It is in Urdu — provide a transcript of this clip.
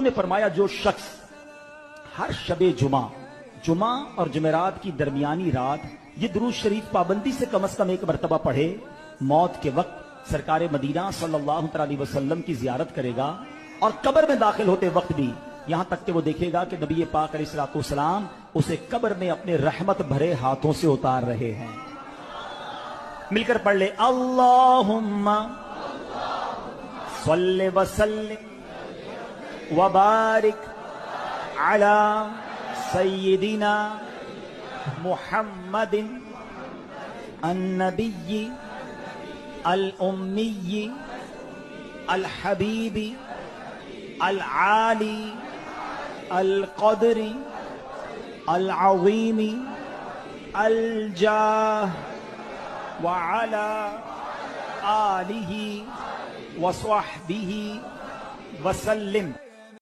نے فرمایا جو شخص ہر شب جمعہ اور جمعرات کی درمیانی رات یہ درود شریف پابندی سے کم از کم ایک مرتبہ پڑھے، موت کے وقت سرکار مدینہ صلی اللہ علیہ وسلم کی زیارت کرے گا، اور قبر میں داخل ہوتے وقت بھی یہاں تک کہ وہ دیکھے گا کہ نبی پاک علیہ الصلوۃ والسلام اسے قبر میں اپنے رحمت بھرے ہاتھوں سے اتار رہے ہیں۔ مل کر پڑھ لے، اللہم صلی وسلم وبارک علی سیدنا محمد النبی الامی الحبیب العالی القدر العظیم الجاہ وعلی آلہ وصحبہ وسلم۔